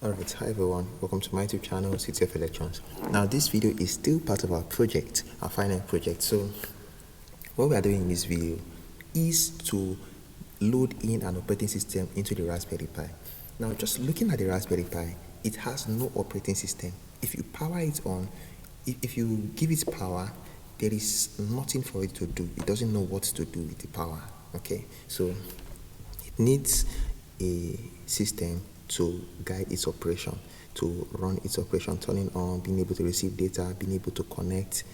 Alright, hi everyone, welcome to my YouTube channel, City of Electrons. Now this video is still part of our project, our final project. So what we are doing in this video is to load in an operating system into the Raspberry Pi. Now just looking at the Raspberry Pi, it has no operating system. If you power it on, if you give it power, there is nothing for it to do. It doesn't know what to do with the power. Okay, so it needs a system to guide its operation, to run its operation, turning on, being able to receive data, being able to connect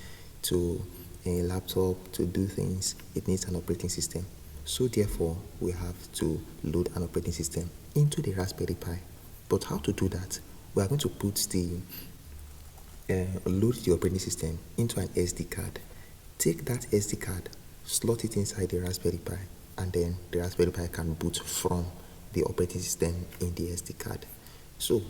to a laptop, to do things. It needs an operating system. So therefore, we have to load an operating system into the Raspberry Pi. But how to do that? We are going to put load the operating system into an SD card. Take that SD card, slot it inside the Raspberry Pi, and then the Raspberry Pi can boot from the operating system in the SD card. So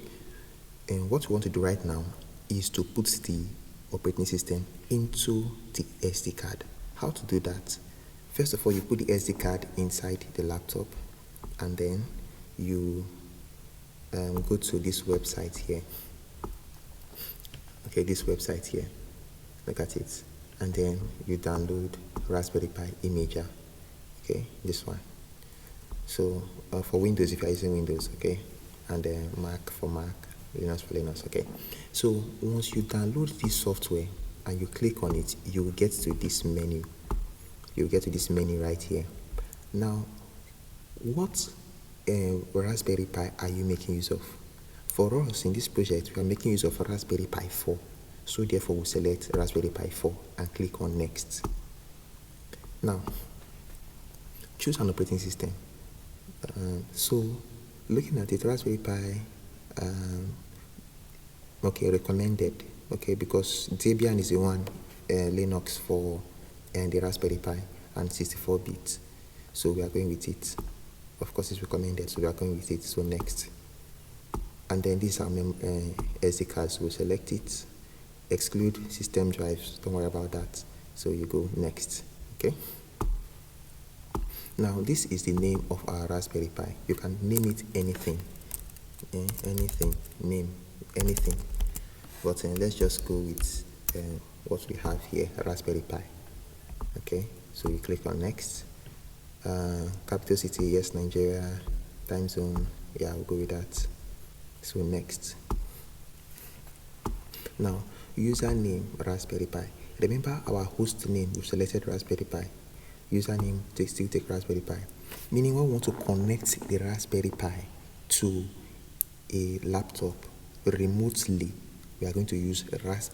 what we want to do right now is to put the operating system into the SD card. How to do that? First of all, you put the SD card inside the laptop, and then you go to this website here. Okay, this website here, look at it, and then you download Raspberry Pi Imager. Okay, this one. So for Windows, if you are using Windows, okay, and Mac for Mac, Linux for Linux, okay. So once you download this software and you click on it, you will get to this menu. You will get to this menu right here. Now, what Raspberry Pi are you making use of? For us in this project, we are making use of a Raspberry Pi 4. So therefore, we select Raspberry Pi 4 and click on Next. Now, choose an operating system. So looking at it, Raspberry Pi, okay, recommended, okay, because Debian is the one Linux for the Raspberry Pi and 64-bit. So we are going with it. Of course, it's recommended, so we are going with it. So next. And then these are SD cards. We'll select it, exclude system drives, don't worry about that. So you go next, okay? Now this is the name of our Raspberry Pi. You can name it anything, anything, name anything. But let's just go with what we have here, Raspberry Pi. Okay, so you click on next. Capital city, yes, Nigeria. Time zone, yeah, we'll go with that. So next. Now, username Raspberry Pi. Remember our host name, we've selected Raspberry Pi. Username, still take Raspberry Pi. Meaning when we want to connect the Raspberry Pi to a laptop remotely, we are going to use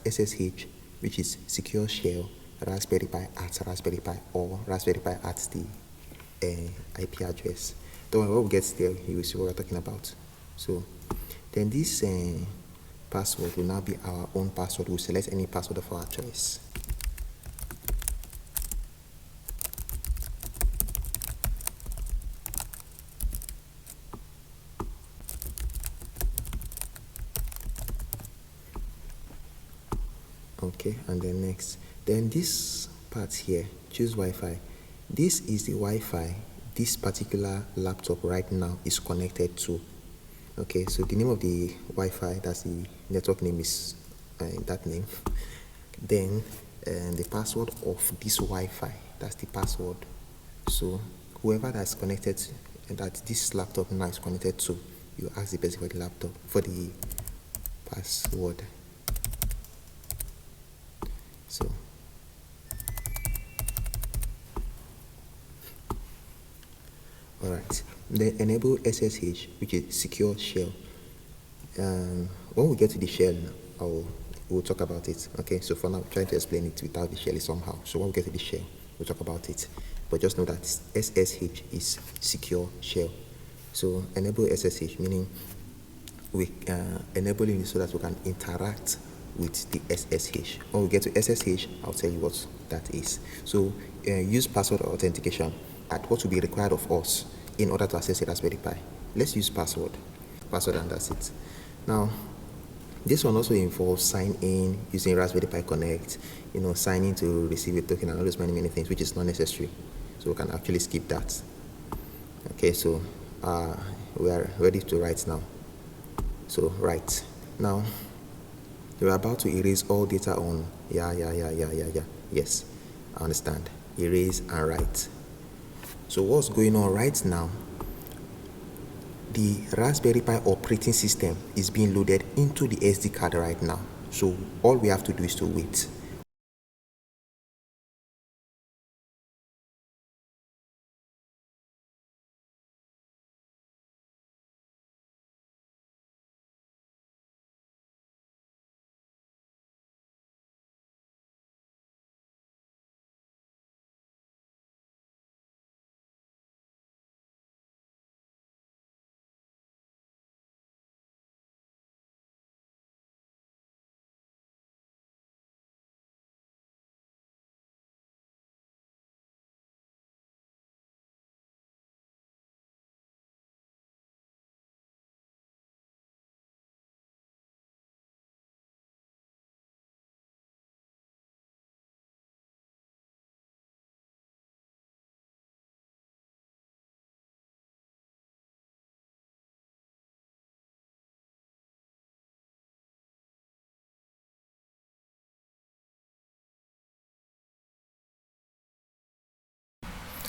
SSH, which is Secure Shell, Raspberry Pi at Raspberry Pi, or Raspberry Pi at the IP address. Don't worry, when we get there, you will see what we're talking about. So then this password will now be our own password. We'll select any password of our choice. Okay, and then next. Then this part here, choose Wi-Fi. This is the Wi-Fi this particular laptop right now is connected to. Okay, so the name of the Wi-Fi, that's the network name, is that name. Then the password of this Wi-Fi, that's the password. So whoever that's connected, that this laptop now is connected to, you ask the person for the laptop, for the password. So alright, then enable SSH, which is Secure Shell. When we get to the shell, we'll talk about it. Okay, so for now, I'm trying to explain it without the shell somehow. So when we get to the shell, we'll talk about it. But just know that SSH is Secure Shell. So enable SSH, meaning we enabling it so that we can interact with the SSH. When we get to SSH, I'll tell you what that is. So use password authentication at what will be required of us in order to access a Raspberry Pi. Let's use password, and that's it. Now, this one also involves sign in using Raspberry Pi Connect, sign in to receive a token and all those many things, which is not necessary. So we can actually skip that. Okay, so we are ready to write now. So right now you're about to erase all data on. Yeah. Yes, I understand. Erase and write. So what's going on right now? The Raspberry Pi operating system is being loaded into the SD card right now. So all we have to do is to wait.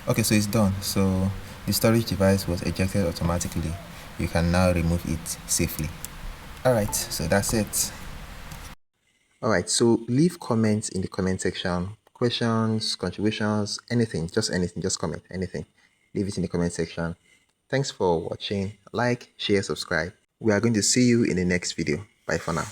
Okay, so it's done. So the storage device was ejected automatically. You can now remove it safely. Alright, so that's it. Alright, so leave comments in the comment section. Questions, contributions, anything, just comment, anything. Leave it in the comment section. Thanks for watching. Like, share, subscribe. We are going to see you in the next video. Bye for now.